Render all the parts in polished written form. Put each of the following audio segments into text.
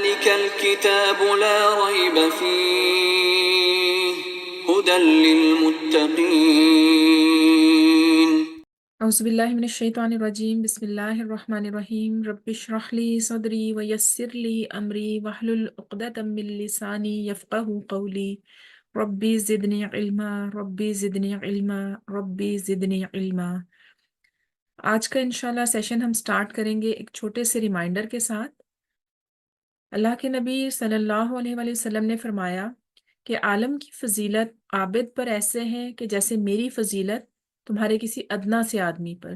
ذلك الكتاب لا ريب فيه هدى للمتقين اعوذ باللہ من الشیطان الرجیم بسم اللہ الرحمن الرحیم رب اشرح لی صدری ویسر لی امری واحلل عقدۃ من لسانی یفقہوا قولی ربی زدنی علما ربی زدنی علما ربی زدنی علما۔ آج کا انشاءاللہ سیشن ہم سٹارٹ کریں گے ایک چھوٹے سے ریمائنڈر کے ساتھ۔ اللہ کے نبی صلی اللہ علیہ وآلہ وسلم نے فرمایا کہ عالم کی فضیلت عابد پر ایسے ہے کہ جیسے میری فضیلت تمہارے کسی ادنا سے آدمی پر۔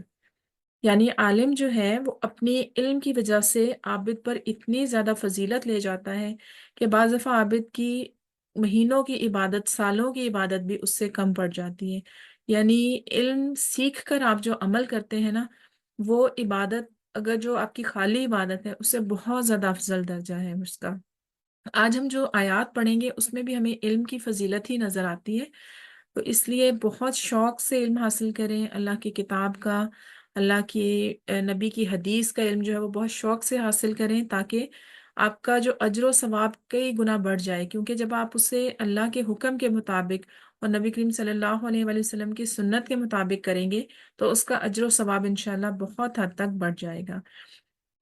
یعنی عالم جو ہے وہ اپنی علم کی وجہ سے عابد پر اتنی زیادہ فضیلت لے جاتا ہے کہ بعض دفعہ عابد کی مہینوں کی عبادت، سالوں کی عبادت بھی اس سے کم پڑ جاتی ہے۔ یعنی علم سیکھ کر آپ جو عمل کرتے ہیں نا، وہ عبادت اگر جو آپ کی خالی عبادت ہے اس سے بہت زیادہ افضل درجہ ہے اس کا۔ آج ہم جو آیات پڑھیں گے اس میں بھی ہمیں علم کی فضیلت ہی نظر آتی ہے، تو اس لیے بہت شوق سے علم حاصل کریں، اللہ کی کتاب کا، اللہ کی نبی کی حدیث کا علم جو ہے وہ بہت شوق سے حاصل کریں، تاکہ آپ کا جو اجر و ثواب کئی گنا بڑھ جائے، کیونکہ جب آپ اسے اللہ کے حکم کے مطابق اور نبی کریم صلی اللہ علیہ وآلہ وسلم کی سنت کے مطابق کریں گے تو اس کا اجر و ثواب انشاءاللہ بہت حد تک بڑھ جائے گا۔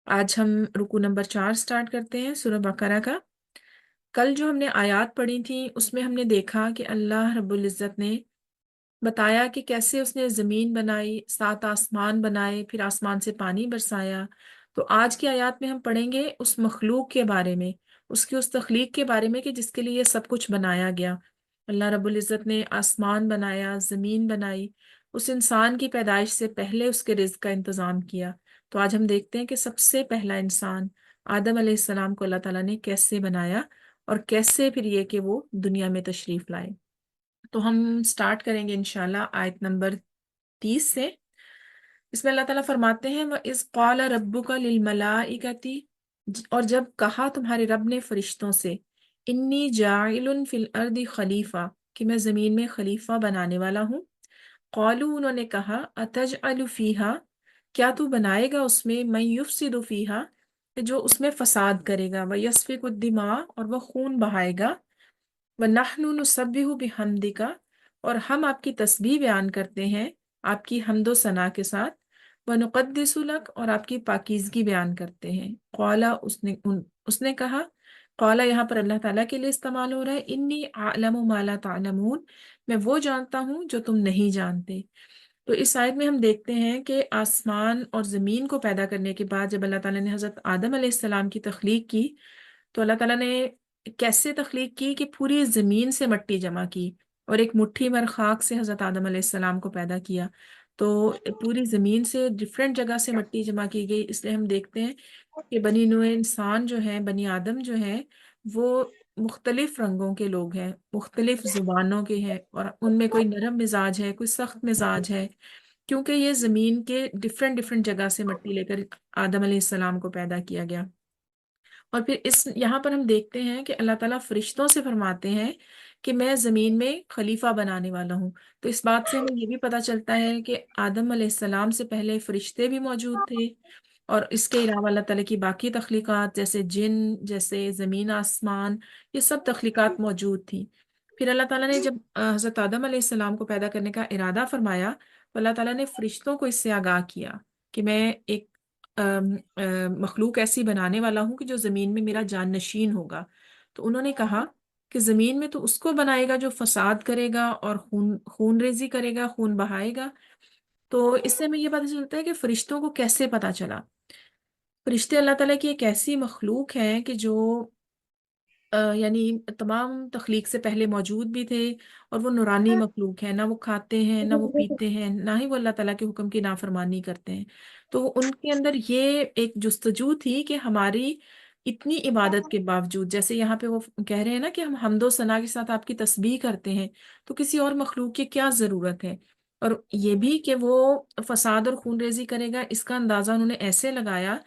آج ہم رکوع نمبر 4 سٹارٹ کرتے ہیں سورہ بقرہ کا۔ کل جو ہم نے آیات پڑھی تھیں اس میں ہم نے دیکھا کہ اللہ رب العزت نے بتایا کہ کیسے اس نے زمین بنائی، 7 آسمان بنائے، پھر آسمان سے پانی برسایا۔ تو آج کی آیات میں ہم پڑھیں گے اس مخلوق کے بارے میں، اس کی اس تخلیق کے بارے میں کہ جس کے لیے سب کچھ بنایا گیا۔ اللہ رب العزت نے آسمان بنایا، زمین بنائی، اس انسان کی پیدائش سے پہلے اس کے رزق کا انتظام کیا۔ تو آج ہم دیکھتے ہیں کہ سب سے پہلا انسان آدم علیہ السلام کو اللہ تعالیٰ نے کیسے بنایا اور کیسے پھر یہ کہ وہ دنیا میں تشریف لائے۔ تو ہم سٹارٹ کریں گے انشاءاللہ آیت نمبر 30 سے۔ اس میں اللہ تعالیٰ فرماتے ہیں وَإِذْ قَالَ رَبُّكَ لِلْمَلَائِكَةِ، اور جب کہا تمہارے رب نے فرشتوں سے، انی جاعل فی الارض خلیفہ، کہ میں زمین میں خلیفہ بنانے والا ہوں۔ قالوا، انہوں نے کہا، اتجعل فیہا، کیا تو بنائے گا اس میں، من یفسد فیہا، کہ جو اس میں فساد کرے گا، ویسفک الدماء، اور وہ خون بہائے گا، وَنَحْنُ نُسَبِّحُ بِحَمْدِكَ، اور ہم آپ کی تسبیح بیان کرتے ہیں آپ کی حمد و ثنا کے ساتھ، وَنُقَدِّسُ لَكَ، اور آپ کی پاکیزگی بیان کرتے ہیں۔ قَالَ، اس نے کہا، قَالَ یہاں پر اللہ تعالیٰ کے لیے استعمال ہو رہا ہے، انی اعلم ما لا تعلمون، میں وہ جانتا ہوں جو تم نہیں جانتے۔ تو اس آیت میں ہم دیکھتے ہیں کہ آسمان اور زمین کو پیدا کرنے کے بعد جب اللہ تعالیٰ نے حضرت آدم علیہ السلام کی تخلیق کی، تو اللہ تعالیٰ نے کیسے تخلیق کی کہ پوری زمین سے مٹی جمع کی اور ایک مٹھی بھر خاک سے حضرت آدم علیہ السلام کو پیدا کیا۔ تو پوری زمین سے ڈفرینٹ جگہ سے مٹی جمع کی گئی، اس لیے ہم دیکھتے ہیں کہ بنی نوع انسان جو ہے، بنی آدم جو ہے، وہ مختلف رنگوں کے لوگ ہیں، مختلف زبانوں کے ہیں، اور ان میں کوئی نرم مزاج ہے، کوئی سخت مزاج ہے، کیونکہ یہ زمین کے ڈفرینٹ ڈفرینٹ جگہ سے مٹی لے کر آدم علیہ السلام کو پیدا کیا گیا۔ اور پھر یہاں پر ہم دیکھتے ہیں کہ اللہ تعالیٰ فرشتوں سے فرماتے ہیں کہ میں زمین میں خلیفہ بنانے والا ہوں۔ تو اس بات سے ہمیں یہ بھی پتہ چلتا ہے کہ آدم علیہ السلام سے پہلے فرشتے بھی موجود تھے، اور اس کے علاوہ اللہ تعالیٰ کی باقی تخلیقات جیسے جن، جیسے زمین آسمان، یہ سب تخلیقات موجود تھیں۔ پھر اللہ تعالیٰ نے جب حضرت آدم علیہ السلام کو پیدا کرنے کا ارادہ فرمایا تو اللہ تعالیٰ نے فرشتوں کو اس سے آگاہ کیا کہ میں ایک مخلوق ایسی بنانے والا ہوں کہ جو زمین میں میرا جان نشین ہوگا۔ تو انہوں نے کہا کہ زمین میں تو اس کو بنائے گا جو فساد کرے گا اور خون ریزی کرے گا، خون بہائے گا۔ تو اس سے ہمیں یہ پتہ چلتا ہے کہ فرشتوں کو کیسے پتہ چلا۔ فرشتے اللہ تعالیٰ کی ایک ایسی مخلوق ہے کہ جو یعنی تمام تخلیق سے پہلے موجود بھی تھے، اور وہ نورانی مخلوق ہے، نہ وہ کھاتے ہیں نہ وہ پیتے ہیں، نہ ہی وہ اللہ تعالیٰ کے حکم کی نافرمانی کرتے ہیں۔ تو ان کے اندر یہ ایک جستجو تھی کہ ہماری اتنی عبادت کے باوجود، جیسے یہاں پہ وہ کہہ رہے ہیں نا کہ ہم حمد و ثنا کے ساتھ آپ کی تسبیح کرتے ہیں، تو کسی اور مخلوق کی کیا ضرورت ہے؟ اور یہ بھی کہ وہ فساد اور خون ریزی کرے گا، اس کا اندازہ انہوں نے ایسے لگایا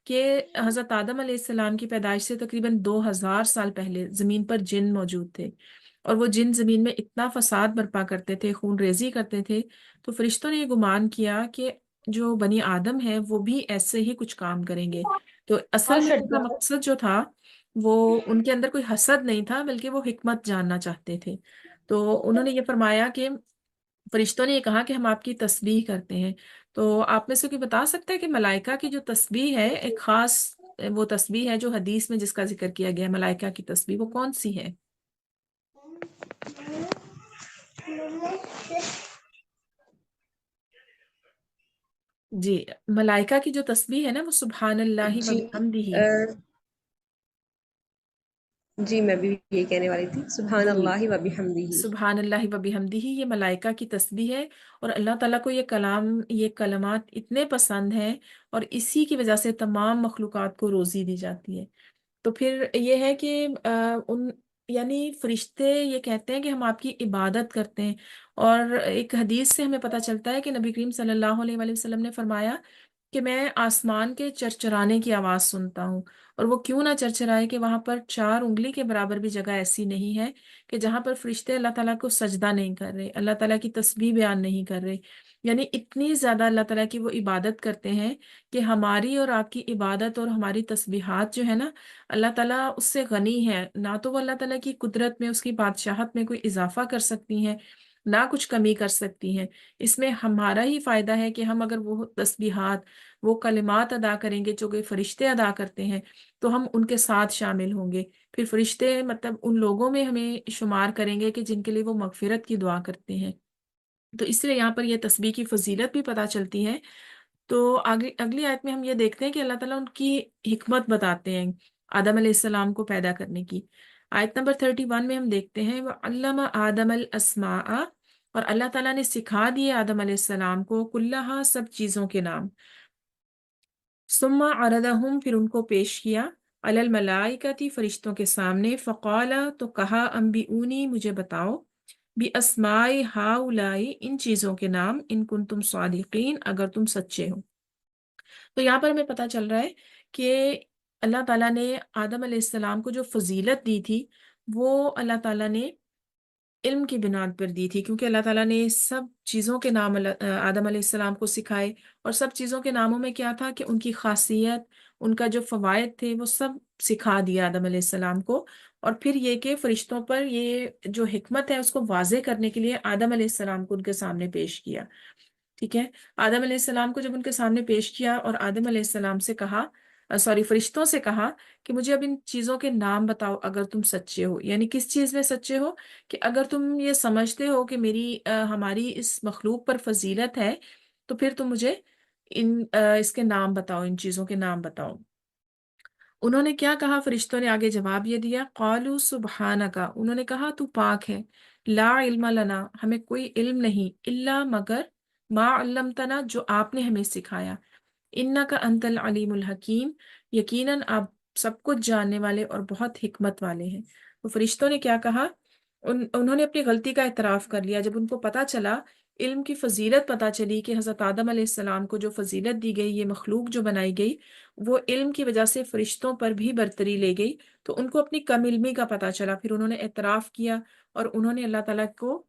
کہ حضرت آدم علیہ السلام کی پیدائش سے تقریباً 2000 سال پہلے زمین پر جن موجود تھے، اور وہ جن زمین میں اتنا فساد برپا کرتے تھے، خون ریزی کرتے تھے۔ تو فرشتوں نے یہ گمان کیا کہ جو بنی آدم ہے وہ بھی ایسے ہی کچھ کام کریں گے۔ تو اصل میں ان کا مقصد جو تھا وہ ان کے اندر کوئی حسد نہیں تھا، بلکہ وہ حکمت جاننا چاہتے تھے۔ تو انہوں نے یہ فرمایا کہ فرشتوں نے یہ کہا کہ ہم آپ کی تسبیح کرتے ہیں۔ تو آپ میں سے کوئی بتا سکتا ہے کہ ملائکہ کی جو تسبیح ہے، ایک خاص وہ تسبیح ہے جو حدیث میں جس کا ذکر کیا گیا ہے، ملائکہ کی تسبیح، وہ کون سی ہے؟ جی، ملائکہ کی جو تسبیح ہے نا، وہ سبحان اللہ و جی بحمدہ۔ جی میں بھی یہی کہنے والی تھی، سبحان جی، اللہ و بحمدہ۔ سبحان اللہ و بحمدہ، یہ ملائکہ کی تسبیح ہے۔ اور اللہ تعالیٰ کو یہ کلام، یہ کلمات اتنے پسند ہیں، اور اسی کی وجہ سے تمام مخلوقات کو روزی دی جاتی ہے۔ تو پھر یہ ہے کہ ان یعنی فرشتے یہ کہتے ہیں کہ ہم آپ کی عبادت کرتے ہیں۔ اور ایک حدیث سے ہمیں پتہ چلتا ہے کہ نبی کریم صلی اللہ علیہ وآلہ وسلم نے فرمایا کہ میں آسمان کے چرچرانے کی آواز سنتا ہوں، اور وہ کیوں نہ چرچرائے کہ وہاں پر 4 انگلی کے برابر بھی جگہ ایسی نہیں ہے کہ جہاں پر فرشتے اللہ تعالیٰ کو سجدہ نہیں کر رہے، اللہ تعالیٰ کی تسبیح بیان نہیں کر رہے۔ یعنی اتنی زیادہ اللہ تعالیٰ کی وہ عبادت کرتے ہیں کہ ہماری اور آپ کی عبادت اور ہماری تسبیحات جو ہے نا، اللہ تعالیٰ اس سے غنی ہے۔ نہ تو وہ اللہ تعالیٰ کی قدرت میں، اس کی بادشاہت میں کوئی اضافہ کر سکتی ہیں، نہ کچھ کمی کر سکتی ہیں۔ اس میں ہمارا ہی فائدہ ہے کہ ہم اگر وہ تسبیحات، وہ کلمات ادا کریں گے جو کہ فرشتے ادا کرتے ہیں، تو ہم ان کے ساتھ شامل ہوں گے۔ پھر فرشتے مطلب ان لوگوں میں ہمیں شمار کریں گے کہ جن کے لیے وہ مغفرت کی دعا کرتے ہیں۔ تو اس لیے یہاں پر یہ تسبیح کی فضیلت بھی پتہ چلتی ہے۔ تو اگلی آیت میں ہم یہ دیکھتے ہیں کہ اللہ تعالیٰ ان کی حکمت بتاتے ہیں آدم علیہ السلام کو پیدا کرنے کی۔ آیت نمبر 31 میں ہم دیکھتے ہیں وَعَلَّمَ آدَمَ الْأَسْمَاءَ، اور اللہ تعالیٰ نے سکھا دیے آدم علیہ السلام کو کلہا، سب چیزوں کے نام۔ ثم عرضہم، پھر ان کو پیش کیا، علی الملائکتی، فرشتوں کے سامنے، فقال، تو کہا، انبئونی، مجھے بتاؤ، باسماء ہؤلاء، ان چیزوں کے نام، ان کنتم صادقین، اگر تم سچے ہو۔ تو یہاں پر ہمیں پتہ چل رہا ہے کہ اللہ تعالیٰ نے آدم علیہ السلام کو جو فضیلت دی تھی، وہ اللہ تعالیٰ نے علم کی بنیاد پر دی تھی، کیونکہ اللہ تعالیٰ نے سب چیزوں کے نام آدم علیہ السلام کو سکھائے۔ اور سب چیزوں کے ناموں میں کیا تھا کہ ان کی خاصیت، ان کا جو فوائد تھے، وہ سب سکھا دیا آدم علیہ السلام کو۔ اور پھر یہ کہ فرشتوں پر یہ جو حکمت ہے اس کو واضح کرنے کے لیے آدم علیہ السلام کو ان کے سامنے پیش کیا۔ ٹھیک ہے، آدم علیہ السلام کو جب ان کے سامنے پیش کیا، اور آدم علیہ السلام سے کہا، فرشتوں سے کہا کہ مجھے اب ان چیزوں کے نام بتاؤ اگر تم سچے ہو۔ یعنی کس چیز میں سچے ہو؟ کہ اگر تم یہ سمجھتے ہو کہ ہماری اس مخلوق پر فضیلت ہے، تو پھر تم مجھے اس کے نام بتاؤ، ان چیزوں کے نام بتاؤ۔ انہوں نے کیا کہا؟ فرشتوں نے آگے جواب یہ دیا، قالوا سبحانک، انہوں نے کہا تو پاک ہے، لا علم لنا، ہمیں کوئی علم نہیں، الا مگر، ما علمتنا، جو آپ نے ہمیں سکھایا، انک انت العلیم الحکیم، یقیناً آپ سب کچھ جاننے والے اور بہت حکمت والے ہیں۔ تو فرشتوں نے کیا کہا؟ انہوں نے اپنی غلطی کا اعتراف کر لیا۔ جب ان کو پتا چلا، علم کی فضیلت پتا چلی کہ حضرت آدم علیہ السلام کو جو فضیلت دی گئی، یہ مخلوق جو بنائی گئی، وہ علم کی وجہ سے فرشتوں پر بھی برتری لے گئی، تو ان کو اپنی کم علمی کا پتا چلا۔ پھر انہوں نے اعتراف کیا، اور انہوں نے اللہ تعالیٰ کو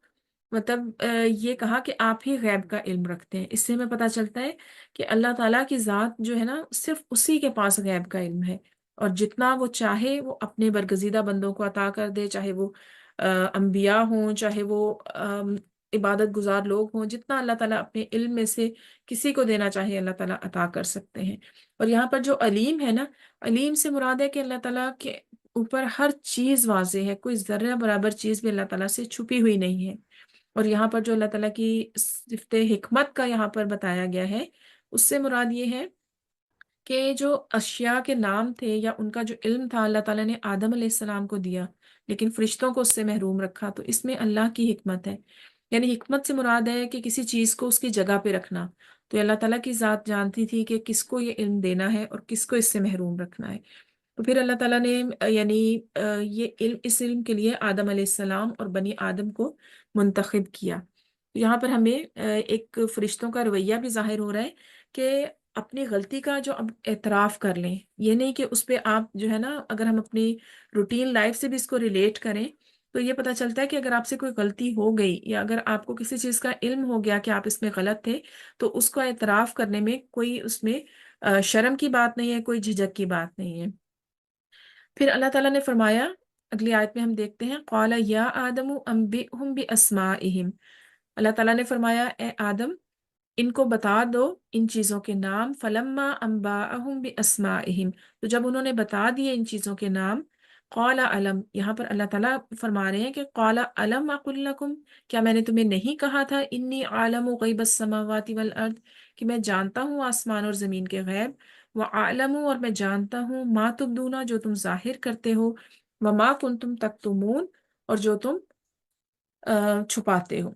مطلب یہ کہا کہ آپ ہی غیب کا علم رکھتے ہیں۔ اس سے ہمیں پتہ چلتا ہے کہ اللہ تعالیٰ کی ذات جو ہے نا، صرف اسی کے پاس غیب کا علم ہے، اور جتنا وہ چاہے وہ اپنے برگزیدہ بندوں کو عطا کر دے، چاہے وہ انبیاء ہوں، چاہے وہ عبادت گزار لوگ ہوں، جتنا اللہ تعالیٰ اپنے علم میں سے کسی کو دینا چاہے اللہ تعالیٰ عطا کر سکتے ہیں۔ اور یہاں پر جو علیم ہے نا، علیم سے مراد ہے کہ اللہ تعالیٰ کے اوپر ہر چیز واضح ہے، کوئی ذرہ برابر چیز بھی اللہ تعالیٰ سے چھپی ہوئی نہیں ہے۔ اور یہاں پر جو اللہ تعالیٰ کی صفت حکمت کا یہاں پر بتایا گیا ہے، اس سے مراد یہ ہے کہ جو اشیاء کے نام تھے یا ان کا جو علم تھا، اللہ تعالیٰ نے آدم علیہ السلام کو دیا، لیکن فرشتوں کو اس سے محروم رکھا۔ تو اس میں اللہ کی حکمت ہے، یعنی حکمت سے مراد ہے کہ کسی چیز کو اس کی جگہ پہ رکھنا۔ تو اللہ تعالیٰ کی ذات جانتی تھی کہ کس کو یہ علم دینا ہے اور کس کو اس سے محروم رکھنا ہے۔ تو پھر اللہ تعالیٰ نے یعنی یہ علم، اس علم کے لیے آدم علیہ السلام اور بنی آدم کو منتخب کیا۔ یہاں پر ہمیں ایک فرشتوں کا رویہ بھی ظاہر ہو رہا ہے کہ اپنی غلطی کا جو اب اعتراف کر لیں، یہ نہیں کہ اس پہ آپ جو ہے نا، اگر ہم اپنی روٹین لائف سے بھی اس کو ریلیٹ کریں، تو یہ پتہ چلتا ہے کہ اگر آپ سے کوئی غلطی ہو گئی، یا اگر آپ کو کسی چیز کا علم ہو گیا کہ آپ اس میں غلط تھے، تو اس کو اعتراف کرنے میں کوئی اس میں شرم کی بات نہیں ہے، کوئی جھجک کی بات نہیں ہے۔ پھر اللہ تعالیٰ نے فرمایا، اگلی آیت میں ہم دیکھتے ہیں، قال یا آدم انبئہم باسمائہم، اللہ تعالیٰ نے فرمایا اے آدم ان کو بتا دو ان چیزوں کے نام، فلما انباءہم باسمائہم، تو جب انہوں نے بتا دیے ان چیزوں کے نام، قال علم، یہاں پر اللہ تعالیٰ فرما رہے ہیں کہ قال علم اقل لکم، کیا میں نے تمہیں نہیں کہا تھا، انی عالم غیب السماوات والارض، کہ میں جانتا ہوں آسمان اور زمین کے غیب، وعالم، اور میں جانتا ہوں ما تبدون، جو تم ظاہر کرتے ہو، وما کنتم تکتمون، اور جو تم چھپاتے ہو۔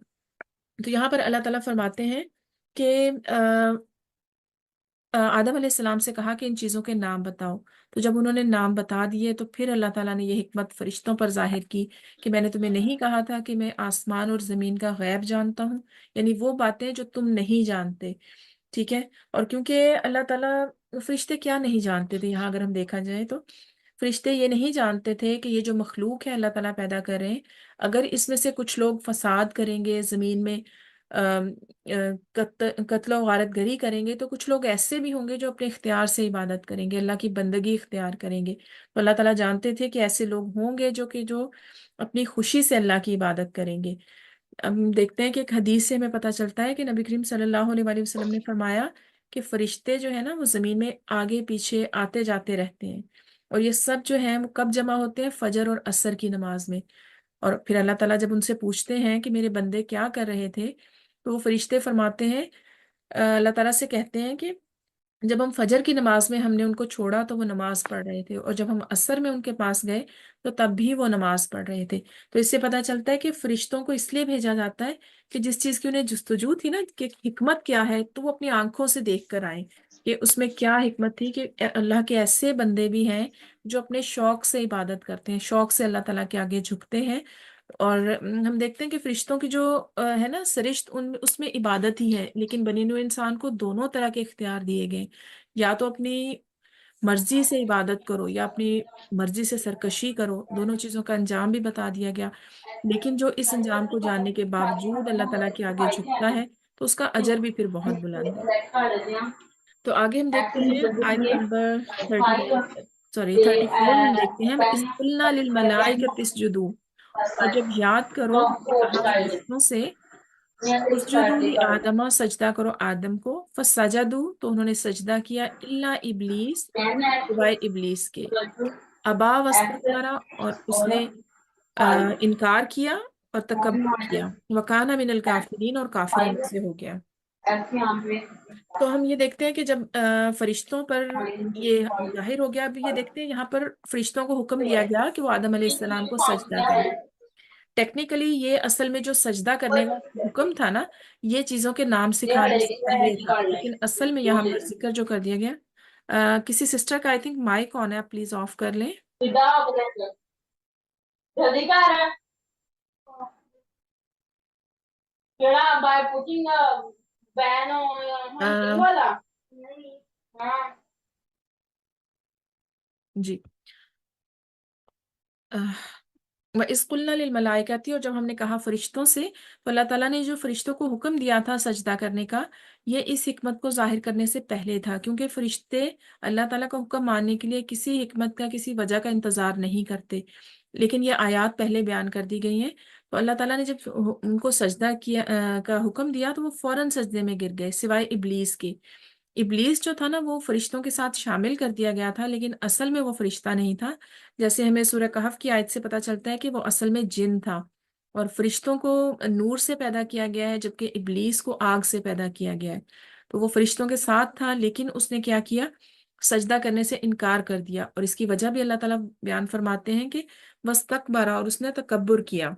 تو یہاں پر اللہ تعالیٰ فرماتے ہیں کہ آدم علیہ السلام سے کہا کہ ان چیزوں کے نام بتاؤ، تو جب انہوں نے نام بتا دیے تو پھر اللہ تعالیٰ نے یہ حکمت فرشتوں پر ظاہر کی کہ میں نے تمہیں نہیں کہا تھا کہ میں آسمان اور زمین کا غیب جانتا ہوں، یعنی وہ باتیں جو تم نہیں جانتے، ٹھیک ہے۔ اور کیونکہ اللہ تعالیٰ، فرشتے کیا نہیں جانتے تھے، یہاں اگر ہم دیکھا جائے تو فرشتے یہ نہیں جانتے تھے کہ یہ جو مخلوق ہے اللہ تعالیٰ پیدا کر رہے ہیں، اگر اس میں سے کچھ لوگ فساد کریں گے زمین میں، قتل و غارت گری کریں گے، تو کچھ لوگ ایسے بھی ہوں گے جو اپنے اختیار سے عبادت کریں گے، اللہ کی بندگی اختیار کریں گے، تو اللہ تعالیٰ جانتے تھے کہ ایسے لوگ ہوں گے جو اپنی خوشی سے اللہ کی عبادت کریں گے۔ ہم دیکھتے ہیں کہ ایک حدیث سے ہمیں پتہ چلتا ہے کہ نبی کریم صلی اللہ علیہ وآلہ وسلم نے فرمایا کہ فرشتے جو ہے نا وہ زمین میں آگے پیچھے آتے جاتے رہتے ہیں، اور یہ سب جو ہیں وہ کب جمع ہوتے ہیں؟ فجر اور عصر کی نماز میں۔ اور پھر اللہ تعالیٰ جب ان سے پوچھتے ہیں کہ میرے بندے کیا کر رہے تھے، تو وہ فرشتے فرماتے ہیں، اللہ تعالیٰ سے کہتے ہیں کہ جب ہم فجر کی نماز میں ہم نے ان کو چھوڑا تو وہ نماز پڑھ رہے تھے، اور جب ہم عصر میں ان کے پاس گئے تو تب بھی وہ نماز پڑھ رہے تھے۔ تو اس سے پتہ چلتا ہے کہ فرشتوں کو اس لیے بھیجا جاتا ہے کہ جس چیز کی انہیں جستجو تھی نا کہ حکمت کیا ہے، تو وہ اپنی آنکھوں سے دیکھ کر آئیں کہ اس میں کیا حکمت تھی، کہ اللہ کے ایسے بندے بھی ہیں جو اپنے شوق سے عبادت کرتے ہیں، شوق سے اللہ تعالیٰ کے آگے جھکتے ہیں۔ اور ہم دیکھتے ہیں کہ فرشتوں کی جو ہے نا سرشت، اس میں عبادت ہی ہے، لیکن بنی نوع انسان کو دونوں طرح کے اختیار دیے گئے، یا تو اپنی مرضی سے عبادت کرو یا اپنی مرضی سے سرکشی کرو، دونوں چیزوں کا انجام بھی بتا دیا گیا۔ لیکن جو اس انجام کو جاننے کے باوجود اللہ تعالیٰ کے آگے جھکتا ہے تو اس کا اجر بھی پھر بہت بلند ہے۔ تو آگے ہم دیکھتے ہیں آیت نمبر 34 میں ہم دیکھتے ہیں، اِذ قُلْنَا لِلْمَلَائِكَةِ اسْجُدُوا، اور جب یاد کرو کہ کہا فرشتوں سے اسجدوا لآدم، سجدہ کرو آدم کو، فسجدوا، تو انہوں نے سجدہ کیا، الا ابلیس، سوائے ابلیس کے، ابا واستکبر، اور اس نے انکار کیا اور تکبر کیا، وکانا من الکافرین، اور کافروں میں سے ہو گیا۔ تو ہم یہ دیکھتے ہیں کہ جب فرشتوں پر یہ ظاہر ہو گیا، اب یہ دیکھتے ہیں یہاں پر فرشتوں کو حکم دیا گیا کہ وہ آدم علیہ السلام کو سجدہ کریں۔ ٹیکنیکلی یہ اصل میں جو سجدہ کرنے کا حکم تھا نا، یہ چیزوں کے نام سکھانے سے پہلے تھا، لیکن اصل میں یہاں پر ذکر جو کر دیا گیا، کسی سسٹر کا آئی تھنک مائک آن ہے، آپ پلیز آف کر لیں۔ جی، وَإِذْ قُلْنَا لِلْمَلَائِكَةِ، اور جب ہم نے کہا فرشتوں سے، تو اللہ تعالیٰ نے جو فرشتوں کو حکم دیا تھا سجدہ کرنے کا، یہ اس حکمت کو ظاہر کرنے سے پہلے تھا، کیونکہ فرشتے اللہ تعالیٰ کا حکم ماننے کے لیے کسی حکمت کا، کسی وجہ کا انتظار نہیں کرتے، لیکن یہ آیات پہلے بیان کر دی گئی ہیں۔ تو اللہ تعالیٰ نے جب ان کو سجدہ کیا کا حکم دیا تو وہ فوراً سجدے میں گر گئے، سوائے ابلیس کے۔ ابلیس جو تھا نا وہ فرشتوں کے ساتھ شامل کر دیا گیا تھا، لیکن اصل میں وہ فرشتہ نہیں تھا، جیسے ہمیں سورہ کہف کی آیت سے پتہ چلتا ہے کہ وہ اصل میں جن تھا، اور فرشتوں کو نور سے پیدا کیا گیا ہے، جبکہ ابلیس کو آگ سے پیدا کیا گیا ہے۔ تو وہ فرشتوں کے ساتھ تھا، لیکن اس نے کیا کیا؟ سجدہ کرنے سے انکار کر دیا، اور اس کی وجہ بھی اللہ تعالیٰ بیان فرماتے ہیں کہ وَاسْتَكْبَرَ، اور اس نے تکبر کیا،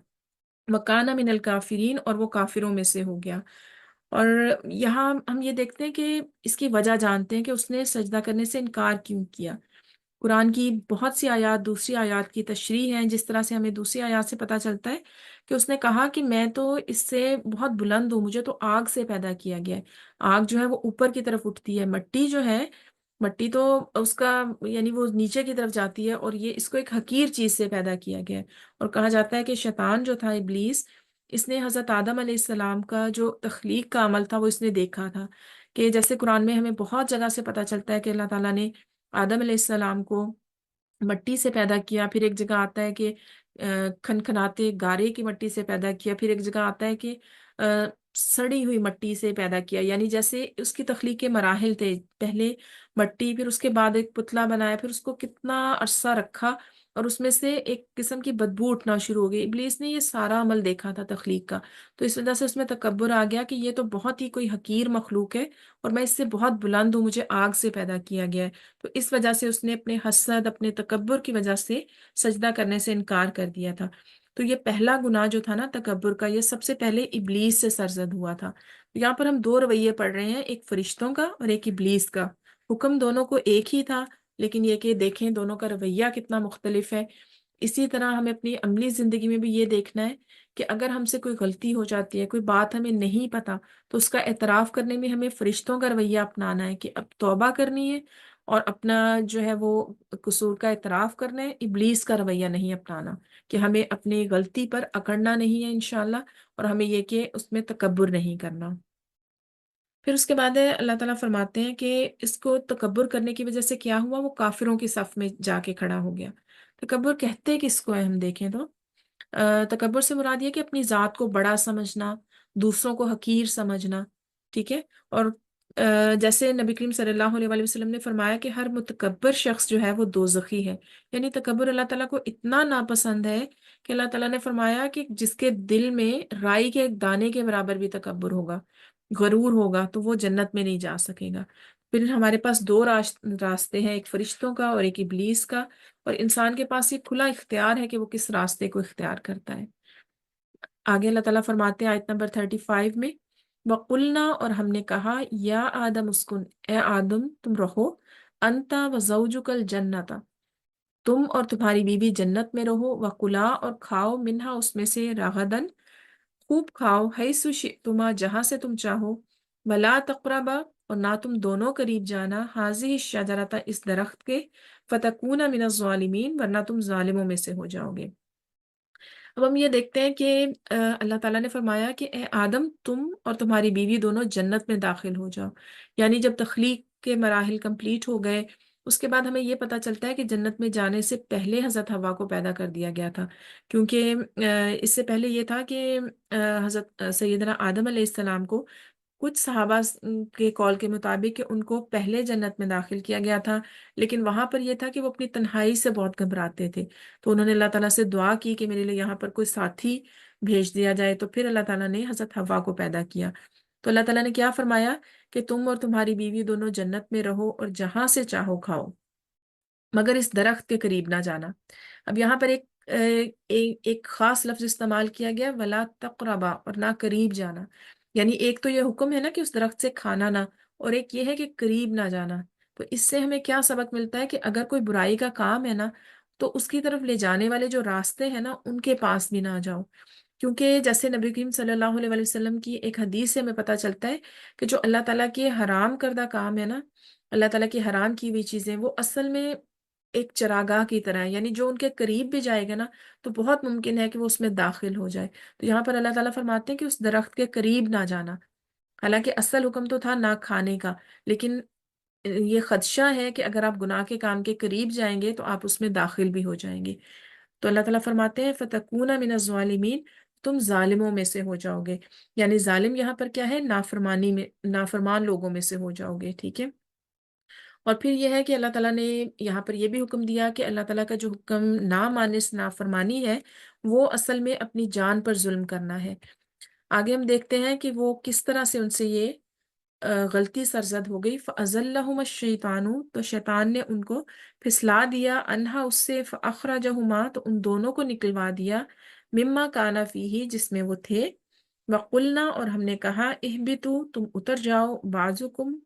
وَكَانَ مِنَ الْكَافِرِينَ، اور وہ کافروں میں سے ہو گیا۔ اور یہاں ہم یہ دیکھتے ہیں کہ اس کی وجہ جانتے ہیں کہ اس نے سجدہ کرنے سے انکار کیوں کیا۔ قرآن کی بہت سی آیات دوسری آیات کی تشریح ہیں، جس طرح سے ہمیں دوسری آیات سے پتہ چلتا ہے کہ اس نے کہا کہ میں تو اس سے بہت بلند ہوں، مجھے تو آگ سے پیدا کیا گیا ہے۔ آگ جو ہے وہ اوپر کی طرف اٹھتی ہے، مٹی جو ہے، مٹی تو اس کا یعنی وہ نیچے کی طرف جاتی ہے، اور یہ اس کو ایک حقیر چیز سے پیدا کیا گیا ہے۔ اور کہا جاتا ہے کہ شیطان جو تھا، ابلیس، اس نے حضرت آدم علیہ السلام کا جو تخلیق کا عمل تھا وہ اس نے دیکھا تھا، کہ جیسے قرآن میں ہمیں بہت جگہ سے پتہ چلتا ہے کہ اللہ تعالیٰ نے آدم علیہ السلام کو مٹی سے پیدا کیا، پھر ایک جگہ آتا ہے کہ کھنکھناتے گارے کی مٹی سے پیدا کیا، پھر ایک جگہ آتا ہے کہ سڑی ہوئی مٹی سے پیدا کیا، یعنی جیسے اس کی تخلیق کے مراحل تھے، پہلے مٹی، پھر اس کے بعد ایک پتلا بنایا، پھر اس کو کتنا عرصہ رکھا اور اس میں سے ایک قسم کی بدبو اٹھنا شروع ہو گئی۔ ابلیس نے یہ سارا عمل دیکھا تھا تخلیق کا، تو اس وجہ سے اس میں تکبر آ گیا کہ یہ تو بہت ہی کوئی حقیر مخلوق ہے اور میں اس سے بہت بلند ہوں، مجھے آگ سے پیدا کیا گیا ہے۔ تو اس وجہ سے اس نے اپنے حسد، اپنے تکبر کی وجہ سے سجدہ کرنے سے انکار کر دیا تھا۔ تو یہ پہلا گناہ جو تھا نا تکبر کا، یہ سب سے پہلے ابلیس سے سرزد ہوا تھا۔ یہاں پر ہم دو رویے پڑھ رہے ہیں، ایک فرشتوں کا اور ایک ابلیس کا۔ حکم دونوں کو ایک ہی تھا، لیکن یہ کہ دیکھیں دونوں کا رویہ کتنا مختلف ہے۔ اسی طرح ہمیں اپنی عملی زندگی میں بھی یہ دیکھنا ہے کہ اگر ہم سے کوئی غلطی ہو جاتی ہے، کوئی بات ہمیں نہیں پتا، تو اس کا اعتراف کرنے میں ہمیں فرشتوں کا رویہ اپنانا ہے کہ اب توبہ کرنی ہے اور اپنا جو ہے وہ قصور کا اعتراف کرنا ہے، ابلیس کا رویہ نہیں اپنانا کہ ہمیں اپنی غلطی پر اکڑنا نہیں ہے انشاءاللہ، اور ہمیں یہ کہ اس میں تکبر نہیں کرنا۔ پھر اس کے بعد اللہ تعالیٰ فرماتے ہیں کہ اس کو تکبر کرنے کی وجہ سے کیا ہوا، وہ کافروں کی صف میں جا کے کھڑا ہو گیا۔ تکبر کہتے کس کو ہے ہم دیکھیں تو تکبر سے مراد یہ کہ اپنی ذات کو بڑا سمجھنا، دوسروں کو حقیر سمجھنا، ٹھیک ہے۔ اور جیسے نبی کریم صلی اللہ علیہ وآلہ وسلم نے فرمایا کہ ہر متکبر شخص جو ہے وہ دوزخی ہے، یعنی تکبر اللہ تعالیٰ کو اتنا ناپسند ہے کہ اللہ تعالیٰ نے فرمایا کہ جس کے دل میں رائی کے ایک دانے کے برابر بھی تکبر ہوگا، غرور ہوگا، تو وہ جنت میں نہیں جا سکے گا۔ پھر ہمارے پاس دو راستے ہیں، ایک فرشتوں کا اور ایک ابلیس کا، اور انسان کے پاس یہ کھلا اختیار ہے کہ وہ کس راستے کو اختیار کرتا ہے۔ آگے اللہ تعالیٰ فرماتے ہیں آیت نمبر 35 میں، وَقُلْنَا، اور ہم نے کہا، یا آدم اسکن، اے آدم تم رہو، انتا و زوجک الجنت، تم اور تمہاری بیوی جنت میں رہو، وَقُلَا، اور کھاؤ، منہا اس میں سے، رغدن خوب کھاؤ، حیث شئتما جہاں سے تم چاہو، ولا تقربا، اور نہ تم دونوں قریب جانا، حاضی الشجرۃ اس درخت کے، فتکون من الظالمین ورنہ تم ظالموں میں سے ہو جاؤ گے۔ اب ہم یہ دیکھتے ہیں کہ اللہ تعالیٰ نے فرمایا کہ اے آدم تم اور تمہاری بیوی دونوں جنت میں داخل ہو جاؤ، یعنی جب تخلیق کے مراحل کمپلیٹ ہو گئے، اس کے بعد ہمیں یہ پتہ چلتا ہے کہ جنت میں جانے سے پہلے حضرت حوا کو پیدا کر دیا گیا تھا، کیونکہ اس سے پہلے یہ تھا کہ حضرت سیدنا آدم علیہ السلام کو کچھ صحابہ کے قول کے مطابق کہ ان کو پہلے جنت میں داخل کیا گیا تھا، لیکن وہاں پر یہ تھا کہ وہ اپنی تنہائی سے بہت گھبراتے تھے، تو انہوں نے اللہ تعالیٰ سے دعا کی کہ میرے لیے یہاں پر کوئی ساتھی بھیج دیا جائے، تو پھر اللہ تعالیٰ نے حضرت حوا کو پیدا کیا۔ تو اللہ تعالیٰ نے کیا فرمایا کہ تم اور تمہاری بیوی دونوں جنت میں رہو اور جہاں سے چاہو کھاؤ، مگر اس درخت کے قریب نہ جانا۔ اب یہاں پر ایک خاص لفظ استعمال کیا گیا، ولا تقربا، اور نہ قریب جانا، یعنی ایک تو یہ حکم ہے نا کہ اس درخت سے کھانا نہ، اور ایک یہ ہے کہ قریب نہ جانا۔ تو اس سے ہمیں کیا سبق ملتا ہے کہ اگر کوئی برائی کا کام ہے نا، تو اس کی طرف لے جانے والے جو راستے ہیں نا، ان کے پاس بھی نہ جاؤ، کیونکہ جیسے نبی کریم صلی اللہ علیہ وآلہ وسلم کی ایک حدیث سے ہمیں پتہ چلتا ہے کہ جو اللہ تعالیٰ کے حرام کردہ کام ہے نا، اللہ تعالیٰ کی حرام کی ہوئی چیزیں، وہ اصل میں ایک چراگاہ کی طرح ہے، یعنی جو ان کے قریب بھی جائے گا نا، تو بہت ممکن ہے کہ وہ اس میں داخل ہو جائے۔ تو یہاں پر اللہ تعالیٰ فرماتے ہیں کہ اس درخت کے قریب نہ جانا، حالانکہ اصل حکم تو تھا نہ کھانے کا، لیکن یہ خدشہ ہے کہ اگر آپ گناہ کے کام کے قریب جائیں گے تو آپ اس میں داخل بھی ہو جائیں گے۔ تو اللہ تعالیٰ فرماتے ہیں فَتَكُونَ مِنَ الظَّالِمِينَ، تم ظالموں میں سے ہو جاؤ گے، یعنی ظالم یہاں پر کیا ہے، نافرمانی میں، نافرمان لوگوں میں سے ہو جاؤ گے، ٹھیک ہے۔ اور پھر یہ ہے کہ اللہ تعالیٰ نے یہاں پر یہ بھی حکم دیا کہ اللہ تعالیٰ کا جو حکم نہ ماننے سے نافرمانی ہے، وہ اصل میں اپنی جان پر ظلم کرنا ہے۔ آگے ہم دیکھتے ہیں کہ وہ کس طرح سے ان سے یہ غلطی سرزد ہو گئی۔ فَأَزَلَّهُمَا الشَّيْطَانُ، تو شیطان نے ان کو پھسلا دیا، انہا اس سے، فَأَخْرَجَهُمَا، تو ان دونوں کو نکلوا دیا، مما کانا فیہ، جس میں وہ تھے، وَقُلْنَا، اور ہم نے کہا، اہبطوا، تم اتر جاؤ، بعضکم،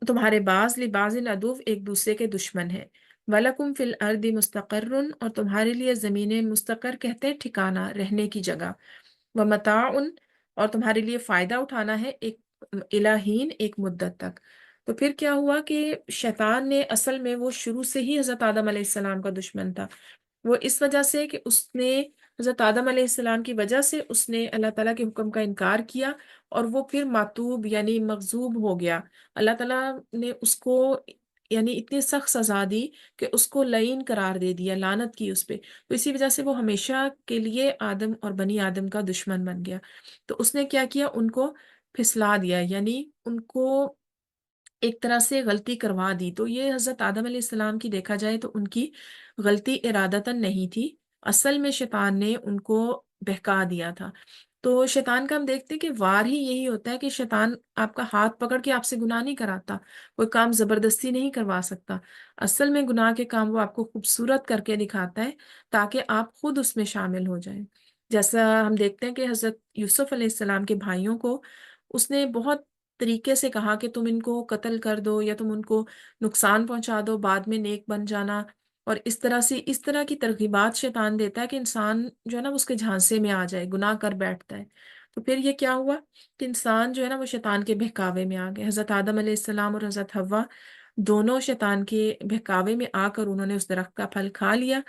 تمہارے بعض، لبعض عدو، ایک دوسرے کے دشمن ہیں، وَلَكُمْ فِي الْأَرْضِ مُسْتَقَرٌّ، اور تمہارے لیے زمینیں، مستقر کہتے ہیں ٹھکانہ، رہنے کی جگہ، وَمَتَاعٌ، اور تمہارے لیے فائدہ اٹھانا ہے، ایک الہین، ایک مدت تک۔ تو پھر کیا ہوا کہ شیطان نے اصل میں، وہ شروع سے ہی حضرت آدم علیہ السلام کا دشمن تھا، وہ اس وجہ سے کہ اس نے حضرت آدم علیہ السلام کی وجہ سے اس نے اللہ تعالیٰ کے حکم کا انکار کیا، اور وہ پھر ماتوب یعنی مغضوب ہو گیا۔ اللہ تعالیٰ نے اس کو یعنی اتنی سخت سزا دی کہ اس کو لعین قرار دے دیا، لعنت کی اس پہ. تو اسی وجہ سے وہ ہمیشہ کے لیے آدم اور بنی آدم کا دشمن بن گیا. تو اس نے کیا کیا، ان کو پھسلا دیا، یعنی ان کو ایک طرح سے غلطی کروا دی. تو یہ حضرت آدم علیہ السلام کی دیکھا جائے تو ان کی غلطی ارادتاً نہیں تھی، اصل میں شیطان نے ان کو بہکا دیا تھا. تو شیطان کا ہم دیکھتے ہیں کہ وار ہی یہی ہوتا ہے کہ شیطان آپ کا ہاتھ پکڑ کے آپ سے گناہ نہیں کراتا، کوئی کام زبردستی نہیں کروا سکتا. اصل میں گناہ کے کام وہ آپ کو خوبصورت کر کے دکھاتا ہے تاکہ آپ خود اس میں شامل ہو جائیں. جیسا ہم دیکھتے ہیں کہ حضرت یوسف علیہ السلام کے بھائیوں کو اس نے بہت طریقے سے کہا کہ تم ان کو قتل کر دو یا تم ان کو نقصان پہنچا دو، بعد میں نیک بن جانا. اور اس طرح کی ترغیبات شیطان دیتا ہے کہ انسان جو ہے نا اس کے جھانسے میں آ جائے، گناہ کر بیٹھتا ہے. تو پھر یہ کیا ہوا کہ انسان جو ہے نا وہ شیطان کے بہکاوے میں آ گئے. حضرت آدم علیہ السلام اور حضرت حوا دونوں شیطان کے بہکاوے میں آ کر انہوں نے اس درخت کا پھل کھا لیا.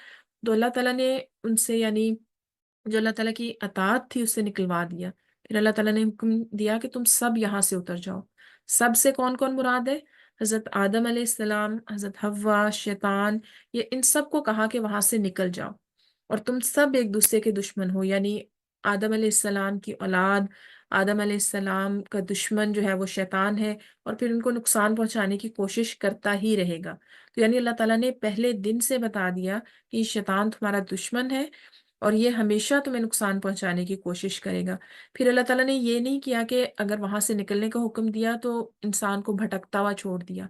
تو اللہ تعالیٰ نے ان سے، یعنی جو اللہ تعالیٰ کی اطاعت تھی، اس سے نکلوا دیا. پھر اللہ تعالیٰ نے حکم دیا کہ تم سب یہاں سے اتر جاؤ. سب سے کون کون مراد ہے؟ حضرت آدم علیہ السلام، حضرت حوا، شیطان، یہ ان سب کو کہا کہ وہاں سے نکل جاؤ اور تم سب ایک دوسرے کے دشمن ہو. یعنی آدم علیہ السلام کی اولاد، آدم علیہ السلام کا دشمن جو ہے وہ شیطان ہے، اور پھر ان کو نقصان پہنچانے کی کوشش کرتا ہی رہے گا. تو یعنی اللہ تعالیٰ نے پہلے دن سے بتا دیا کہ یہ شیطان تمہارا دشمن ہے اور یہ ہمیشہ تمہیں نقصان پہنچانے کی کوشش کرے گا. پھر اللہ تعالیٰ نے یہ نہیں کیا کہ اگر وہاں سے نکلنے کا حکم دیا تو انسان کو بھٹکتا ہوا چھوڑ دیا.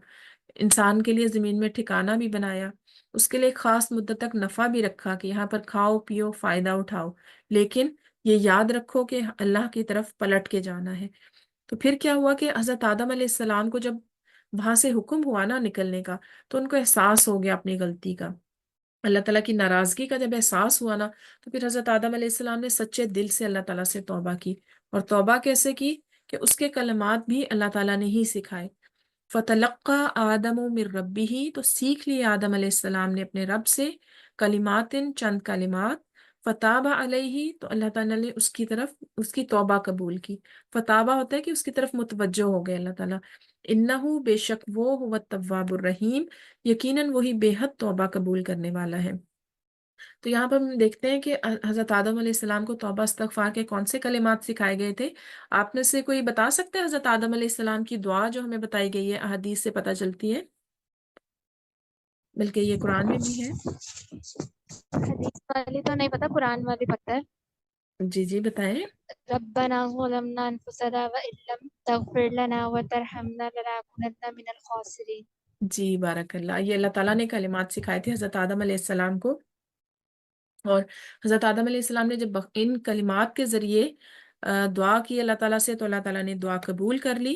انسان کے لیے زمین میں ٹھکانہ بھی بنایا، اس کے لیے ایک خاص مدت تک نفع بھی رکھا کہ یہاں پر کھاؤ پیو فائدہ اٹھاؤ، لیکن یہ یاد رکھو کہ اللہ کی طرف پلٹ کے جانا ہے. تو پھر کیا ہوا کہ حضرت آدم علیہ السلام کو جب وہاں سے حکم ہوا نا نکلنے کا، تو ان کو احساس ہو گیا اپنی غلطی کا. اللہ تعالیٰ کی ناراضگی کا جب احساس ہوا نا، تو پھر حضرت آدم علیہ السلام نے سچے دل سے اللہ تعالیٰ سے توبہ کی. اور توبہ کیسے کی کہ اس کے کلمات بھی اللہ تعالیٰ نے ہی سکھائے. فتلقى آدم من ربه، تو سیکھ لیے آدم علیہ السلام نے اپنے رب سے کلمات، چند کلمات. فتاب علیہ، تو اللہ تعالیٰ نے اس کی طرف اس کی توبہ قبول کی. فتابہ ہوتا ہے کہ اس کی طرف متوجہ ہو گئے اللہ تعالیٰ. انہو، بے شک وہ، هو التواب الرحیم، یقیناً وہی بے حد توبہ قبول کرنے والا ہے. تو یہاں پر ہم دیکھتے ہیں کہ حضرت آدم علیہ السلام کو توبہ استغفار کے کون سے کلمات سکھائے گئے تھے. آپ میں سے کوئی بتا سکتے ہیں حضرت آدم علیہ السلام کی دعا جو ہمیں بتائی گئی ہے، احادیث سے پتہ چلتی ہے، بلکہ یہ قرآن میں بھی ہے؟ حدیث والی تو نہیں پتا، قرآن والی پتہ ہے. جی جی بتائیں. ربنا ظلمنا انفسنا وان لم تغفر لنا وترحمنا لنكونن من الخاسرین. جی بارک اللہ. یہ اللہ تعالیٰ نے کلمات سکھائے تھے حضرت آدم علیہ السلام کو، اور حضرت آدم علیہ السلام نے جب ان کلمات کے ذریعے دعا کی اللہ تعالیٰ سے، تو اللہ تعالیٰ نے دعا قبول کر لی.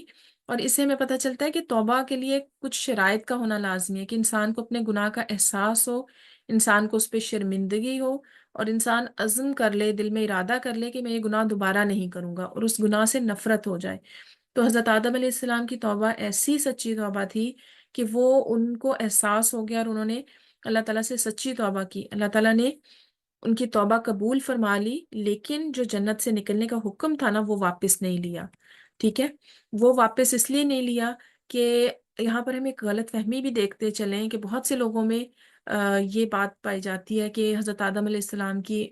اور اس سے ہمیں پتہ چلتا ہے کہ توبہ کے لیے کچھ شرائط کا ہونا لازمی ہے، کہ انسان کو اپنے گناہ کا احساس ہو، انسان کو اس پہ شرمندگی ہو، اور انسان عزم کر لے، دل میں ارادہ کر لے کہ میں یہ گناہ دوبارہ نہیں کروں گا، اور اس گناہ سے نفرت ہو جائے. تو حضرت آدم علیہ السلام کی توبہ ایسی سچی توبہ تھی کہ وہ ان کو احساس ہو گیا، اور انہوں نے اللہ تعالیٰ سے سچی توبہ کی. اللہ تعالیٰ نے ان کی توبہ قبول فرما لی، لیکن جو جنت سے نکلنے کا حکم تھا نا، وہ واپس نہیں لیا. ٹھیک ہے، وہ واپس اس لیے نہیں لیا کہ یہاں پر ہم ایک غلط فہمی بھی دیکھتے چلیں کہ بہت سے لوگوں میں یہ بات پائی جاتی ہے کہ حضرت آدم علیہ السلام کی،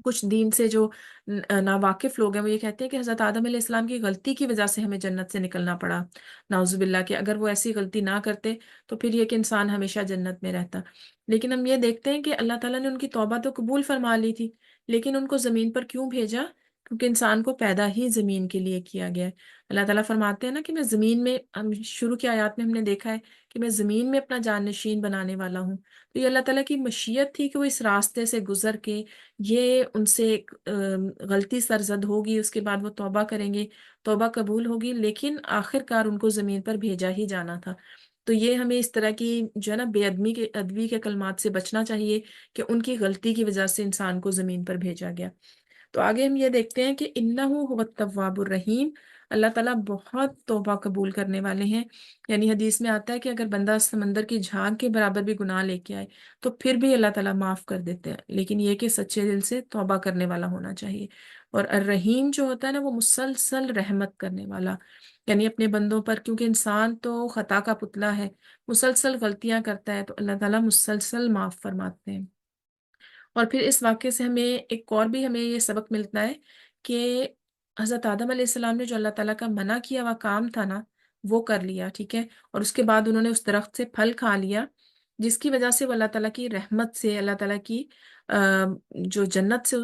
کچھ دین سے جو ناواقف لوگ ہیں وہ یہ کہتے ہیں کہ حضرت آدم علیہ السلام کی غلطی کی وجہ سے ہمیں جنت سے نکلنا پڑا. نعوذ باللہ، کہ اگر وہ ایسی غلطی نہ کرتے تو پھر یہ کہ انسان ہمیشہ جنت میں رہتا. لیکن ہم یہ دیکھتے ہیں کہ اللہ تعالیٰ نے ان کی توبہ تو قبول فرما لی تھی، لیکن ان کو زمین پر کیوں بھیجا؟ کیونکہ انسان کو پیدا ہی زمین کے لیے کیا گیا ہے. اللہ تعالیٰ فرماتے ہیں نا کہ میں زمین میں، ہم شروع کی آیات میں ہم نے دیکھا ہے کہ میں زمین میں اپنا جان نشین بنانے والا ہوں. تو یہ اللہ تعالیٰ کی مشیت تھی کہ وہ اس راستے سے گزر کے، یہ ان سے ایک غلطی سرزد ہوگی، اس کے بعد وہ توبہ کریں گے، توبہ قبول ہوگی، لیکن آخر کار ان کو زمین پر بھیجا ہی جانا تھا. تو یہ ہمیں اس طرح کی جو ہے نا بے ادبی کے کلمات سے بچنا چاہیے کہ ان کی غلطی کی وجہ سے انسان کو زمین پر بھیجا گیا. تو آگے ہم یہ دیکھتے ہیں کہ انہو هو التواب الرحیم، اللہ تعالیٰ بہت توبہ قبول کرنے والے ہیں. یعنی حدیث میں آتا ہے کہ اگر بندہ سمندر کی جھاگ کے برابر بھی گناہ لے کے آئے تو پھر بھی اللہ تعالیٰ معاف کر دیتے ہیں، لیکن یہ کہ سچے دل سے توبہ کرنے والا ہونا چاہیے. اور الرحیم جو ہوتا ہے نا، وہ مسلسل رحمت کرنے والا. یعنی اپنے بندوں پر، کیونکہ انسان تو خطا کا پتلا ہے، مسلسل غلطیاں کرتا ہے، تو اللہ تعالیٰ مسلسل معاف فرماتے ہیں۔ اور پھر اس واقعے سے ہمیں ایک اور بھی ہمیں یہ سبق ملتا ہے کہ حضرت آدم علیہ السلام نے جو اللہ تعالیٰ کا منع کیا ہوا کام تھا نا، وہ کر لیا، ٹھیک ہے، اور اس کے بعد انہوں نے اس درخت سے پھل کھا لیا، جس کی وجہ سے وہ اللہ تعالیٰ کی رحمت سے، اللہ تعالیٰ کی جو جنت سے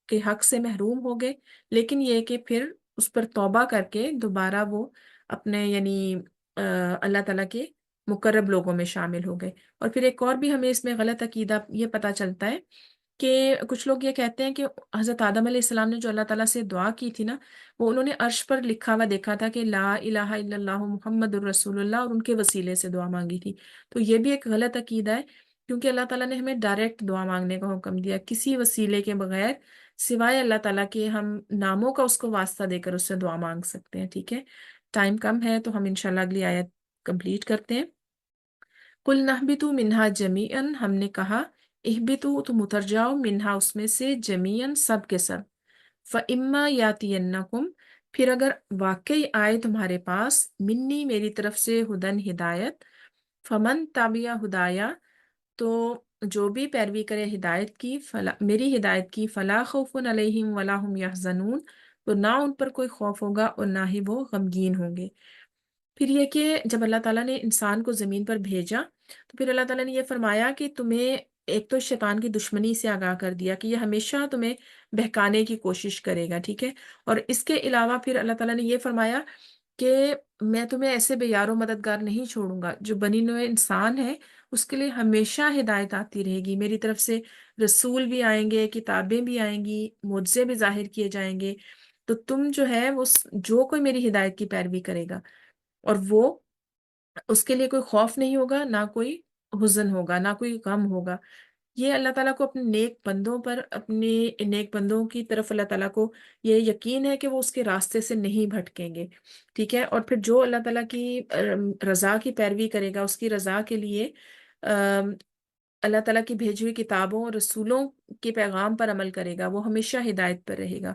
کے حق سے محروم ہو گئے۔ لیکن یہ کہ پھر اس پر توبہ کر کے دوبارہ وہ اپنے یعنی اللہ تعالیٰ کے مقرب لوگوں میں شامل ہو گئے۔ اور پھر ایک اور بھی ہمیں اس میں غلط عقیدہ یہ پتہ چلتا ہے کہ کچھ لوگ یہ کہتے ہیں کہ حضرت آدم علیہ السلام نے جو اللہ تعالیٰ سے دعا کی تھی نا، وہ انہوں نے عرش پر لکھا ہوا دیکھا تھا کہ لا الہ الا اللہ محمد الرسول اللہ، اور ان کے وسیلے سے دعا مانگی تھی۔ تو یہ بھی ایک غلط عقیدہ ہے، کیونکہ اللہ تعالیٰ نے ہمیں ڈائریکٹ دعا مانگنے کا حکم دیا، کسی وسیلے کے بغیر، سوائے اللہ تعالیٰ کے ہم ناموں کا اس کو واسطہ دے کر اس سے دعا مانگ سکتے ہیں، ٹھیک ہے۔ ٹائم کم ہے تو ہم انشاءاللہ اگلی آیت کمپلیٹ کرتے ہیں۔ قُلْ نَهْبِطُوا مِنْهَا جَمِيعًا، ہم نے کہا اہبطوا، تم اتر جاؤ، منہا اس میں سے، جمیعاً سب کے سب، فَإِمَّا يَأْتِيَنَّكُمْ، پھر اگر واقعی آئے تمہارے پاس، منی میری طرف سے، ہدن ہدایت، فمن تابع ہدایا، تو جو بھی پیروی کرے ہدایت کی، میری ہدایت کی، فلا خوف علیہم ولا هم یحزنون، تو نہ ان پر کوئی خوف ہوگا اور نہ ہی وہ غمگین ہوں گے۔ پھر یہ کہ جب اللہ تعالیٰ نے انسان کو زمین پر بھیجا، تو پھر اللہ تعالیٰ نے یہ فرمایا کہ تمہیں ایک تو شیطان کی دشمنی سے آگاہ کر دیا کہ یہ ہمیشہ تمہیں بہکانے کی کوشش کرے گا، ٹھیک ہے، اور اس کے علاوہ پھر اللہ تعالیٰ نے یہ فرمایا کہ میں تمہیں ایسے بے یار و مددگار نہیں چھوڑوں گا۔ جو بنی نوع انسان ہے اس کے لیے ہمیشہ ہدایت آتی رہے گی، میری طرف سے رسول بھی آئیں گے، کتابیں بھی آئیں گی، معجزے بھی ظاہر کیے جائیں گے، تو تم جو ہے وہ جو کوئی میری ہدایت کی پیروی کرے گا، اور وہ اس کے لیے کوئی خوف نہیں ہوگا، نہ کوئی حزن ہوگا، نہ کوئی غم ہوگا۔ یہ اللہ تعالیٰ کو اپنے نیک بندوں پر، اپنے نیک بندوں کی طرف اللہ تعالیٰ کو یہ یقین ہے کہ وہ اس کے راستے سے نہیں بھٹکیں گے، ٹھیک ہے۔ اور پھر جو اللہ تعالیٰ کی رضا کی پیروی کرے گا، اس کی رضا کے لیے اللہ تعالیٰ کی بھیجی ہوئی کتابوں اور رسولوں کے پیغام پر عمل کرے گا، وہ ہمیشہ ہدایت پر رہے گا۔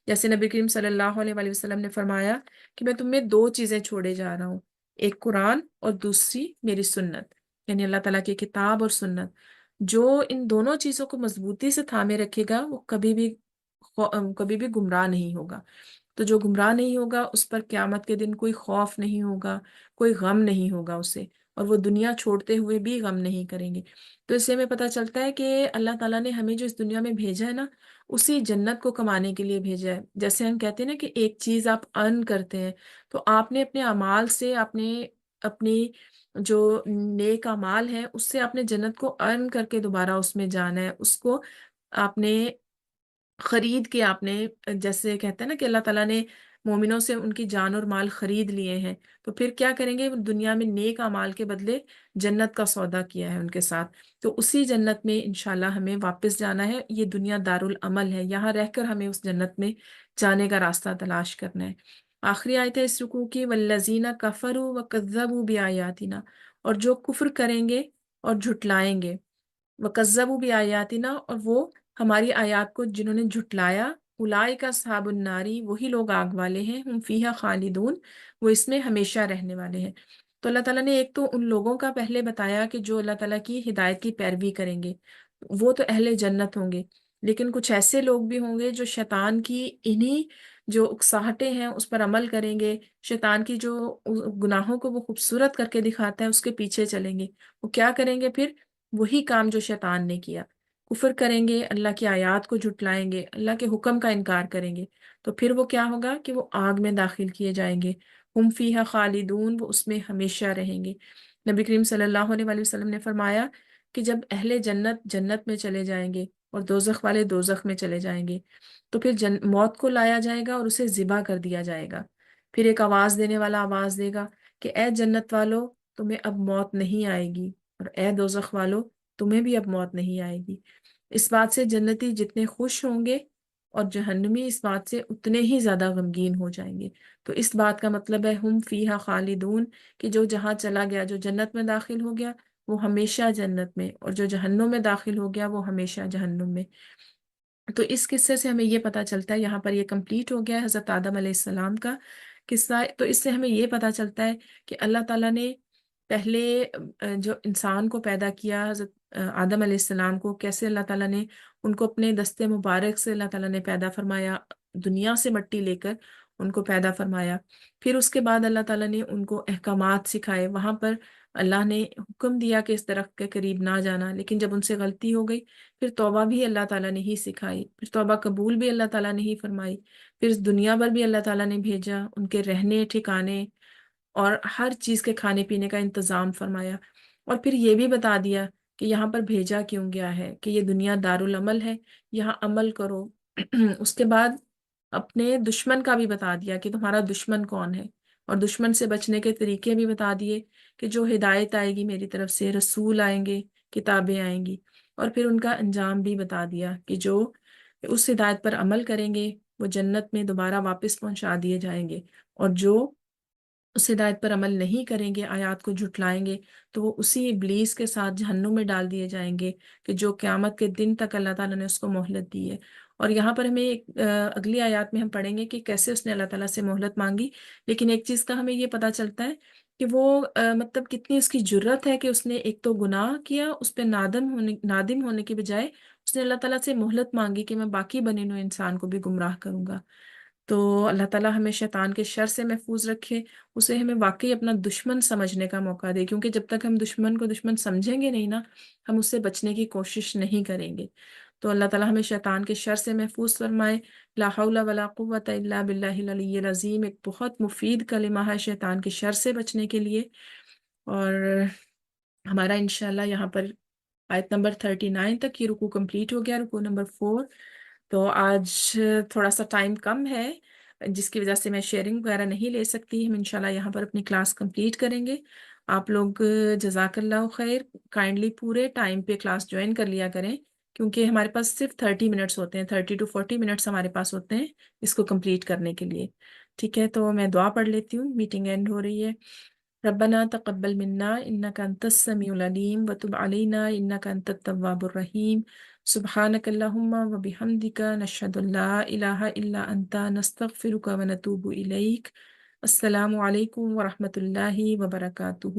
جیسے نبی کریم صلی اللہ علیہ وآلہ وسلم نے فرمایا کہ میں تمہیں دو چیزیں چھوڑے جا رہا ہوں، ایک قرآن اور دوسری میری سنت، یعنی اللہ تعالیٰ کی کتاب اور سنت۔ جو ان دونوں چیزوں کو مضبوطی سے تھامے رکھے گا وہ کبھی بھی گمراہ نہیں ہوگا۔ تو جو گمراہ نہیں ہوگا اس پر قیامت کے دن کوئی خوف نہیں ہوگا، کوئی غم نہیں ہوگا اسے، اور وہ دنیا چھوڑتے ہوئے بھی غم نہیں کریں گے۔ تو اس سے ہمیں پتہ چلتا ہے کہ اللہ تعالیٰ نے ہمیں جو اس دنیا میں بھیجا ہے نا، اسی جنت کو کمانے کے لیے بھیجا ہے۔ جیسے ہم کہتے ہیں نا کہ ایک چیز آپ ارن کرتے ہیں، تو آپ نے اپنے اعمال سے، آپ نے اپنی جو نیک اعمال ہیں اس سے آپ نے جنت کو ارن کر کے دوبارہ اس میں جانا ہے، اس کو آپ نے خرید کے، آپ نے جیسے کہتے ہیں نا کہ اللہ تعالیٰ نے مومنوں سے ان کی جان اور مال خرید لیے ہیں، تو پھر کیا کریں گے؟ دنیا میں نیک اعمال کے بدلے جنت کا سودا کیا ہے ان کے ساتھ، تو اسی جنت میں انشاءاللہ ہمیں واپس جانا ہے۔ یہ دنیا دارالعمل ہے، یہاں رہ کر ہمیں اس جنت میں جانے کا راستہ تلاش کرنا ہے۔ آخری آیت ہے اس رکوع کی، والذین کفروا وکذبوا بآیاتنا، اور جو کفر کریں گے اور جھٹلائیں گے، وکذبوا بآیاتنا، اور وہ ہماری آیات کو جنہوں نے جھٹلایا، اولئک اصحاب الناری، وہی لوگ آگ والے ہیں، ہم فیہا خالدون، وہ اس میں ہمیشہ رہنے والے ہیں۔ تو اللہ تعالیٰ نے ایک تو ان لوگوں کا پہلے بتایا کہ جو اللہ تعالیٰ کی ہدایت کی پیروی کریں گے وہ تو اہل جنت ہوں گے، لیکن کچھ ایسے لوگ بھی ہوں گے جو شیطان کی انہی جو اکساہٹیں ہیں اس پر عمل کریں گے، شیطان کی جو گناہوں کو وہ خوبصورت کر کے دکھاتا ہے اس کے پیچھے چلیں گے۔ وہ کیا کریں گے پھر؟ وہی کام جو شیطان نے کیا، کفر کریں گے، اللہ کی آیات کو جھٹلائیں گے، اللہ کے حکم کا انکار کریں گے، تو پھر وہ کیا ہوگا کہ وہ آگ میں داخل کیے جائیں گے، ہم فیہا خالدون، وہ اس میں ہمیشہ رہیں گے۔ نبی کریم صلی اللہ علیہ وآلہ وسلم نے فرمایا کہ جب اہل جنت جنت میں چلے جائیں گے اور دوزخ والے دوزخ میں چلے جائیں گے، تو پھر موت کو لایا جائے گا اور اسے ذبح کر دیا جائے گا۔ پھر ایک آواز دینے والا آواز دے گا کہ اے جنت والو، تمہیں اب موت نہیں آئے گی، اور اے دوزخ والو، تمہیں بھی اب موت نہیں آئے گی۔ اس بات سے جنتی جتنے خوش ہوں گے اور جہنمی اس بات سے اتنے ہی زیادہ غمگین ہو جائیں گے۔ تو اس بات کا مطلب ہے ہم فیہا خالدون، کہ جو جہاں چلا گیا، جو جنت میں داخل ہو گیا وہ ہمیشہ جنت میں، اور جو جہنم میں داخل ہو گیا وہ ہمیشہ جہنم میں۔ تو اس قصے سے ہمیں یہ پتہ چلتا ہے، یہاں پر یہ کمپلیٹ ہو گیا ہے حضرت آدم علیہ السلام کا، قصہ تو اس سے ہمیں یہ پتہ چلتا ہے کہ اللہ تعالیٰ نے پہلے جو انسان کو پیدا کیا، حضرت آدم علیہ السلام کو، کیسے اللہ تعالیٰ نے ان کو اپنے دستے مبارک سے اللہ تعالیٰ نے پیدا فرمایا، دنیا سے مٹی لے کر ان کو پیدا فرمایا. پھر اس کے بعد اللہ تعالیٰ نے ان کو احکامات سکھائے. وہاں پر اللہ نے حکم دیا کہ اس درخت کے قریب نہ جانا، لیکن جب ان سے غلطی ہو گئی پھر توبہ بھی اللہ تعالیٰ نے ہی سکھائی، پھر توبہ قبول بھی اللہ تعالیٰ نے ہی فرمائی. پھر اس دنیا پر بھی اللہ تعالیٰ نے بھیجا، ان کے رہنے ٹھکانے اور ہر چیز کے کھانے پینے کا انتظام فرمایا. اور پھر یہ بھی بتا دیا کہ یہاں پر بھیجا کیوں گیا ہے، کہ یہ دنیا دارالعمل ہے، یہاں عمل کرو. اس کے بعد اپنے دشمن کا بھی بتا دیا کہ تمہارا دشمن کون ہے، اور دشمن سے بچنے کے طریقے بھی بتا دیے کہ جو ہدایت آئے گی میری طرف سے، رسول آئیں گے، کتابیں آئیں گی. اور پھر ان کا انجام بھی بتا دیا کہ جو اس ہدایت پر عمل کریں گے وہ جنت میں دوبارہ واپس پہنچا دیے جائیں گے، اور جو اس ہدایت پر عمل نہیں کریں گے، آیات کو جھٹلائیں گے، تو وہ اسی ابلیس کے ساتھ جہنم میں ڈال دیے جائیں گے، کہ جو قیامت کے دن تک اللہ تعالیٰ نے اس کو مہلت دی ہے. اور یہاں پر ہمیں اگلی آیات میں ہم پڑھیں گے کہ کیسے اس نے اللہ تعالیٰ سے مہلت مانگی. لیکن ایک چیز کا ہمیں یہ پتہ چلتا ہے کہ وہ مطلب کتنی اس کی جرت ہے کہ اس نے ایک تو گناہ کیا، اس پہ نادم ہونے کی بجائے اس نے اللہ تعالیٰ سے مہلت مانگی کہ میں باقی بنے ہوئے انسان کو بھی گمراہ کروں گا. تو اللہ تعالیٰ ہمیں شیطان کے شر سے محفوظ رکھے، اسے ہمیں واقعی اپنا دشمن سمجھنے کا موقع دے، کیونکہ جب تک ہم دشمن کو دشمن سمجھیں گے نہیں نا، ہم اس سے بچنے کی کوشش نہیں کریں گے. تو اللہ تعالیٰ ہمیں شیطان کے شر سے محفوظ فرمائے. لا حول ولا قوت الا باللہ العلی العظیم ایک بہت مفید کلمہ ہے شیطان کے شر سے بچنے کے لیے. اور ہمارا انشاءاللہ یہاں پر آیت نمبر 39 تک یہ رکوع کمپلیٹ ہو گیا، رکوع نمبر 4. تو آج تھوڑا سا ٹائم کم ہے، جس کی وجہ سے میں شیئرنگ وغیرہ نہیں لے سکتی. ہم انشاءاللہ یہاں پر اپنی کلاس کمپلیٹ کریں گے. آپ لوگ جزاک اللہ خیر، کائنڈلی پورے ٹائم پہ کلاس جوائن کر لیا کریں، کیونکہ ہمارے پاس صرف 30 منٹس ہوتے ہیں، 30 to 40 منٹس ہمارے پاس ہوتے ہیں اس کو کمپلیٹ کرنے کے لیے. ٹھیک ہے، تو میں دعا پڑھ لیتی ہوں، میٹنگ اینڈ ہو رہی ہے. ربنا تقبل منا انك انت السميع العليم وتب علينا انك انت التواب الرحيم. سبحانك اللهم وبحمدك نشهد ان لا اله الا انت نستغفرك ونتوب اليك. السلام علیکم ورحمۃ اللہ وبرکاتہ.